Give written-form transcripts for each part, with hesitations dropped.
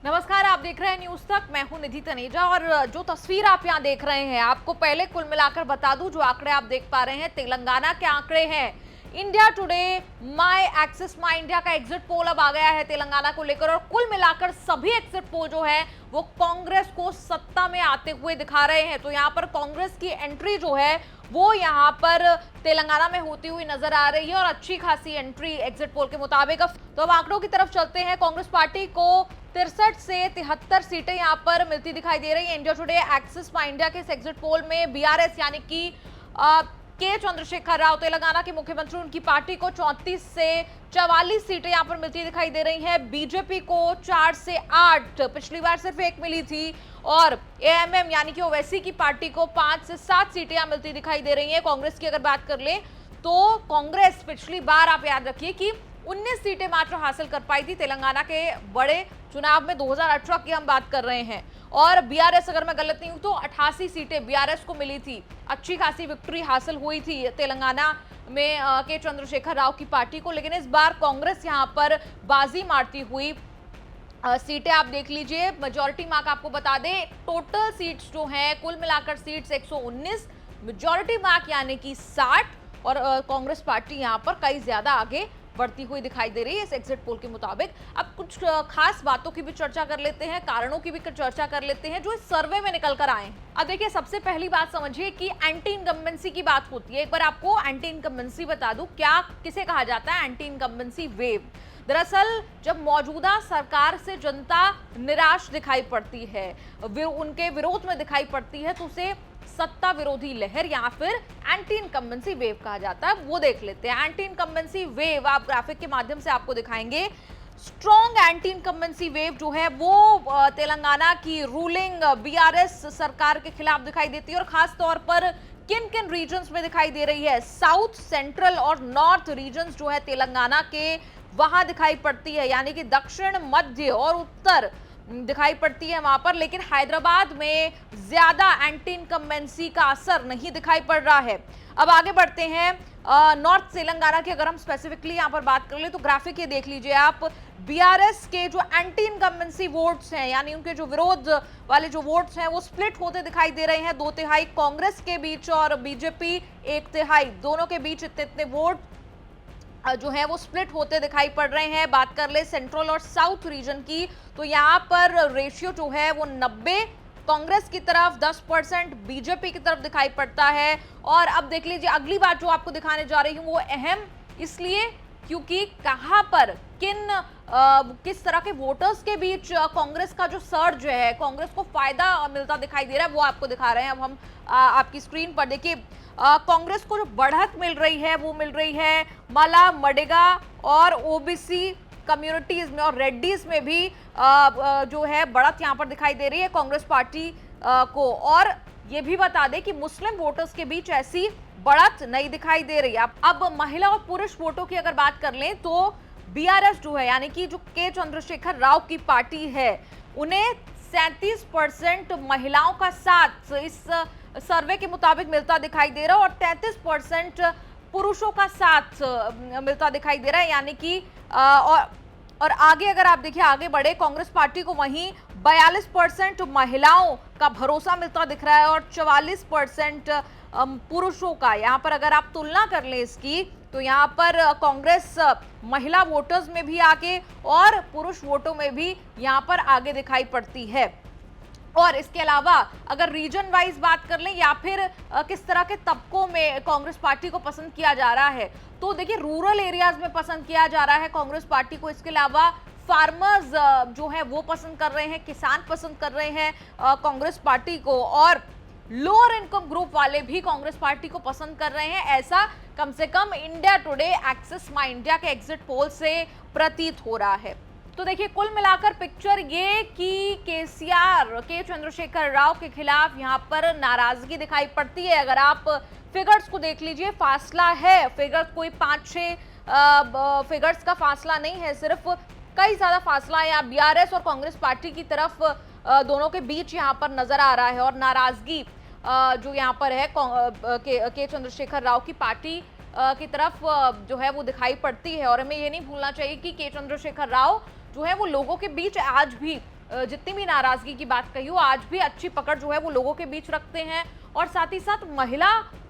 नमस्कार, आप देख रहे हैं न्यूज तक। मैं हूं निधि तनेजा और जो तस्वीर आप यहां देख रहे हैं, आपको पहले कुल मिलाकर बता दूं, जो आंकड़े आप देख पा रहे हैं तेलंगाना के आंकड़े हैं। India today, my axis My India का एग्जिट पोल अब आ गया है तेलंगाना को लेकर, और कुल मिलाकर सभी एग्जिट पोल जो है वो कांग्रेस को सत्ता में आते हुए दिखा रहे हैं। तो यहाँ पर कांग्रेस की एंट्री जो है वो यहाँ पर तेलंगाना में होती हुई नजर आ रही है, और अच्छी खासी एंट्री एग्जिट पोल के मुताबिक। तो अब आंकड़ों की तरफ चलते हैं। कांग्रेस पार्टी को 63 से 73 सीटें यहां पर मिलती दिखाई दे रही है। India Today Axis My India के इस एग्जिट पोल में बीआरएस यानी कि के चंद्रशेखर राव, तेलंगाना के मुख्यमंत्री, उनकी पार्टी को 34 से 44 सीटें यहां पर मिलती दिखाई दे रही हैं। बीजेपी को 4 से 8, पिछली बार सिर्फ 1 मिली थी, और एएमएम यानी कि ओवैसी की पार्टी को 5 से 7 सीटें यहां मिलती दिखाई दे रही हैं। कांग्रेस की अगर बात कर लें तो कांग्रेस पिछली बार, आप याद रखिए कि 19 सीटें मात्र हासिल कर पाई थी तेलंगाना के बड़े चुनाव में, 2018 की हम बात कर रहे हैं। और बीआरएस, अगर मैं गलत नहीं हूं तो 88 सीटें बीआरएस को मिली थी। अच्छी खासी विक्ट्री हासिल हुई थी तेलंगाना में के चंद्रशेखर राव की पार्टी को। लेकिन इस बार कांग्रेस यहां पर बाजी मारती हुई सीटें आप देख लीजिए। मेजॉरिटी मार्क आपको बता दें, टोटल सीट्स जो हैं कुल मिलाकर सीट्स 119, मेजॉरिटी मार्क यानी कि 60, और कांग्रेस पार्टी यहां पर कई ज्यादा आगे बढ़ती हुई दिखाई दे रही है इस एग्जिट पोल के मुताबिक। अब कुछ खास बातों की भी चर्चा कर लेते हैं, कारणों की भी चर्चा कर लेते हैं जो इस सर्वे में निकल कर आए हैं। अब देखिए, सबसे पहली बात समझिए कि एंटी इनकम्बेंसी की बात होती है। एक बार आपको एंटी इनकम्बेंसी बता दूं, क्या किसे कहा जाता है एंटी इनकम्बेंसी वेव। दरअसल जब मौजूदा सरकार से जनता निराश दिखाई पड़ती है, उनके विरोध में दिखाई पड़ती है, तो उसे सत्ता विरोधी लहर या फिर एंटी इनकम्बेंसी वेव कहा जाता है। वो देख लेते हैं। एंटी इनकम्बेंसी वेव आप ग्राफिक के माध्यम से आपको दिखाएंगे। स्ट्रॉन्ग एंटी इनकम्बेंसी वेव जो है वो तेलंगाना की रूलिंग बीआरएस सरकार के खिलाफ दिखाई देती है, और खास तौर पर किन किन रीजन्स में दिखाई दे रही है। साउथ, सेंट्रल और नॉर्थ रीजन्स जो है तेलंगाना के, वहां दिखाई पड़ती है, यानी कि दक्षिण, मध्य और उत्तर दिखाई पड़ती है वहां पर। लेकिन हैदराबाद में ज्यादा एंटी इनकम्बेंसी का असर नहीं दिखाई पड़ रहा है। अब आगे बढ़ते हैं। नॉर्थ तेलंगाना की अगर हम स्पेसिफिकली यहां पर बात कर ले तो ग्राफिक ये देख लीजिए आप। बीआरएस के जो एंटी इनकम्बेंसी वोट्स हैं, यानी उनके जो विरोध वाले जो वोट्स हैं, वो स्प्लिट होते दिखाई दे रहे हैं। 2/3 कांग्रेस के बीच और बीजेपी 1/3, दोनों के बीच इतने इतने वोट जो है वो स्प्लिट होते दिखाई पड़ रहे हैं। बात कर ले सेंट्रल और साउथ रीजन की, तो यहाँ पर रेशियो जो है वो 90 कांग्रेस की तरफ, 10% बीजेपी की तरफ दिखाई पड़ता है। और अब देख लीजिए, अगली बात जो आपको दिखाने जा रही हूँ वो अहम इसलिए क्योंकि कहां पर किस तरह के वोटर्स के बीच कांग्रेस का जो सर्ज है, कांग्रेस को फायदा मिलता दिखाई दे रहा है, वो आपको दिखा रहे हैं। अब हम आपकी स्क्रीन पर देखिए, कांग्रेस को जो बढ़त मिल रही है वो मिल रही है मला, मडेगा और ओबीसी कम्युनिटीज में, और रेड्डीज में भी जो है बढ़त यहां पर दिखाई दे रही है कांग्रेस पार्टी को। और ये भी बता दें कि मुस्लिम वोटर्स के बीच ऐसी बढ़त नहीं दिखाई ददे रही है। अब महिला और पुरुष वोटों की अगर बात कर लें तो बीआरएस जो है, यानी कि जो के चंद्रशेखर राव की पार्टी है, उन्हें 37% महिलाओं का साथ इस सर्वे के मुताबिक मिलता दिखाई दे रहा है, और 33% पुरुषों का साथ मिलता दिखाई दे रहा है। यानी कि और आगे अगर आप देखिए, आगे बढ़े कांग्रेस पार्टी को वहीं 42% महिलाओं का भरोसा मिलता दिख रहा है, और 44% पुरुषों का। यहाँ पर अगर आप तुलना कर लें इसकी, तो यहाँ पर कांग्रेस महिला वोटर्स में भी आगे और पुरुष वोटों में भी यहाँ पर आगे दिखाई पड़ती है। और इसके अलावा अगर रीजन वाइज बात कर लें या फिर किस तरह के तबकों में कांग्रेस पार्टी को पसंद किया जा रहा है, तो देखिए रूरल एरियाज में पसंद किया जा रहा है कांग्रेस पार्टी को। इसके अलावा फार्मर्स जो है वो पसंद कर रहे हैं, किसान पसंद कर रहे हैं कांग्रेस पार्टी को, और लोअर इनकम ग्रुप वाले भी कांग्रेस पार्टी को पसंद कर रहे हैं। ऐसा कम से कम India Today Axis My India के एग्जिट पोल से प्रतीत हो रहा है। तो देखिए, कुल मिलाकर पिक्चर ये कि केसीआर, के चंद्रशेखर राव के खिलाफ यहाँ पर नाराजगी दिखाई पड़ती है। अगर आप फिगर्स को देख लीजिए, फासला है, फिगर्स कोई 5-6 फिगर्स का फासला नहीं है, सिर्फ कई ज्यादा फासला है यहाँ बीआरएस और कांग्रेस पार्टी की तरफ, दोनों के बीच यहाँ पर नजर आ रहा है। और नाराजगी जो यहाँ पर है के चंद्रशेखर राव की पार्टी की तरफ जो है वो दिखाई पड़ती है। और हमें ये नहीं भूलना चाहिए कि के चंद्रशेखर राव जो है वो लोगों के बीच आज भी जितनी भी नाराजगी की बात कही हो, आज भी अच्छी पकड़ जो है वो लोगों के बीच रखते हैं और साथ ही साथ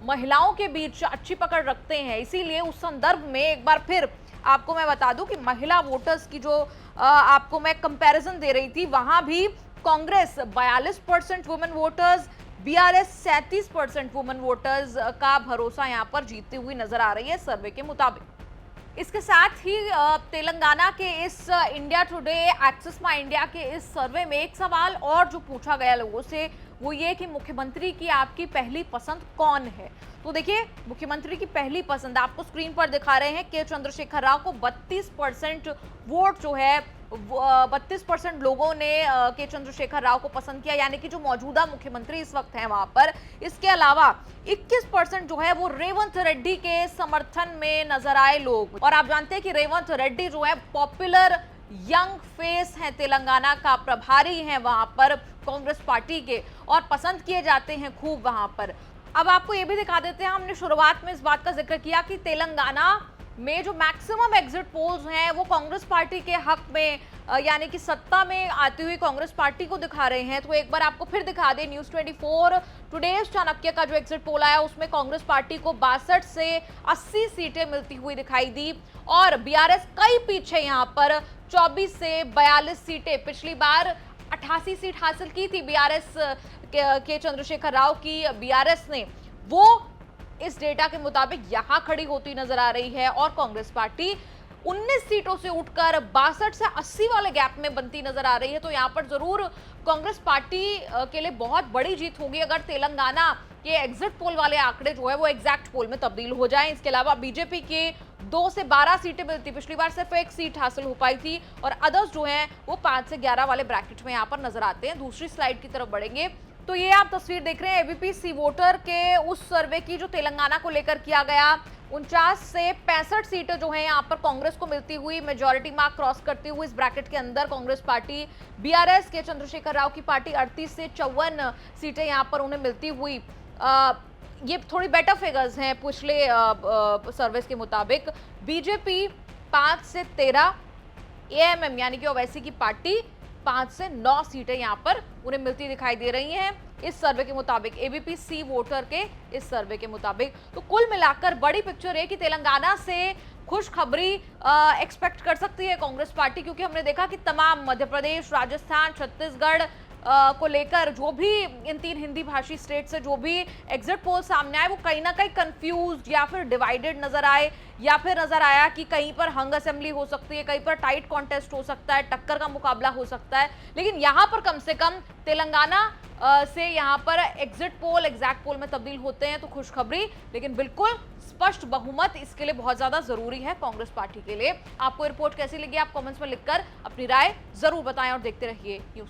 महिलाओं के बीच अच्छी पकड़ रखते हैं। इसीलिए उस संदर्भ में एक बार फिर आपको मैं बता दूं कि महिला वोटर्स की जो आपको मैं कंपैरिजन दे रही थी, वहां भी Congress 42% women voters, BRS 37% women voters का भरोसा यहां पर जीतती हुई नजर आ रही है सर्वे के मुताबिक। इसके साथ ही तेलंगाना के इस इंडिया टुडे एक्सेस माई इंडिया के इस सर्वे में एक सवाल और जो पूछा गया लोगों से, वो ये कि मुख्यमंत्री की आपकी पहली पसंद कौन है। तो देखिए, मुख्यमंत्री की पहली पसंद आपको स्क्रीन पर दिखा रहे हैं के चंद्रशेखर राव को 32% वोट जो है 32% लोगों ने के चंद्रशेखर राव को पसंद किया, यानी कि जो मौजूदा मुख्यमंत्री इस वक्त हैं वहां पर। इसके अलावा 21% जो है वो रेवंत रेड्डी के समर्थन में नजर आए लोग। और आप जानते हैं कि रेवंत रेड्डी जो है पॉपुलर यंग फेस है, तेलंगाना का प्रभारी है वहां पर कांग्रेस पार्टी के, और पसंद किए जाते हैं खूब वहां पर। अब आपको ये भी दिखा देते हैं, हमने शुरुआत में इस बात का जिक्र किया कि तेलंगाना में जो मैक्सिमम एग्जिट पोल्स हैं वो कांग्रेस पार्टी के हक में, यानी कि सत्ता में आती हुई कांग्रेस पार्टी को दिखा रहे हैं। तो एक बार आपको फिर दिखा दें, न्यूज़ 24 टुडेज चाणक्य का जो एग्जिट पोल आया उसमें कांग्रेस पार्टी को 62 से 80 सीटें मिलती हुई दिखाई दी और बीआरएस कई पीछे यहाँ पर 24 से 42 सीटें। पिछली बार 88 सीट हासिल की थी बीआरएस के चंद्रशेखर राव की बीआरएस ने, वो इस डेटा के मुताबिक यहां खड़ी होती नजर आ रही है और कांग्रेस पार्टी 19 सीटों से उठकर 62 से 80 वाले गैप में बनती नजर आ रही है। तो यहां पर जरूर कांग्रेस पार्टी के लिए बहुत बड़ी जीत होगी अगर तेलंगाना के एग्जिट पोल वाले आंकड़े जो है वो एग्जैक्ट पोल में तब्दील हो जाएं। इसके अलावा बीजेपी के 2 से 12 सीटें मिलती, पिछली बार सिर्फ 1 सीट हासिल हो पाई थी, और अदर्स जो हैं वो 5 से 11 वाले ब्रैकेट में यहाँ पर नजर आते हैं। दूसरी स्लाइड की तरफ बढ़ेंगे तो ये आप तस्वीर देख रहे हैं एबीपी सी वोटर के उस सर्वे की जो तेलंगाना को लेकर किया गया। 49 से 65 सीटें जो हैं यहाँ पर कांग्रेस को मिलती हुई, मेजॉरिटी मार्क क्रॉस करती हुई इस ब्रैकेट के अंदर कांग्रेस पार्टी, बीआरएस के चंद्रशेखर राव की पार्टी 38 से 54 सीटें यहाँ पर उन्हें मिलती हुई। ये थोड़ी बेटर फिगर्स हैं पिछले सर्वेस के मुताबिक। बीजेपी 5 से 13, एएमएम यानी कि ओवैसी की पार्टी 5 से 9 सीटें यहां पर उन्हें मिलती दिखाई दे रही हैं इस सर्वे के मुताबिक, एबीपी सी वोटर के इस सर्वे के मुताबिक। तो कुल मिलाकर बड़ी पिक्चर है कि तेलंगाना से खुशखबरी एक्सपेक्ट कर सकती है कांग्रेस पार्टी, क्योंकि हमने देखा कि तमाम मध्य प्रदेश, राजस्थान, छत्तीसगढ़ को लेकर जो भी इन 3 हिंदी भाषी स्टेट से जो भी एग्जिट पोल सामने आए वो कहीं ना कहीं कंफ्यूज्ड या फिर डिवाइडेड नजर आए, या फिर नजर आया कि कहीं पर हंग असेंबली हो सकती है, कहीं पर टाइट कॉन्टेस्ट हो सकता है, टक्कर का मुकाबला हो सकता है। लेकिन यहाँ पर कम से कम तेलंगाना से यहाँ पर एग्जिट पोल एग्जैक्ट पोल में तब्दील होते हैं तो खुशखबरी, लेकिन बिल्कुल स्पष्ट बहुमत इसके लिए बहुत ज्यादा जरूरी है कांग्रेस पार्टी के लिए। आपको रिपोर्ट कैसी लगी आप कमेंट्स में लिखकर अपनी राय जरूर बताएं और देखते रहिए न्यूज़।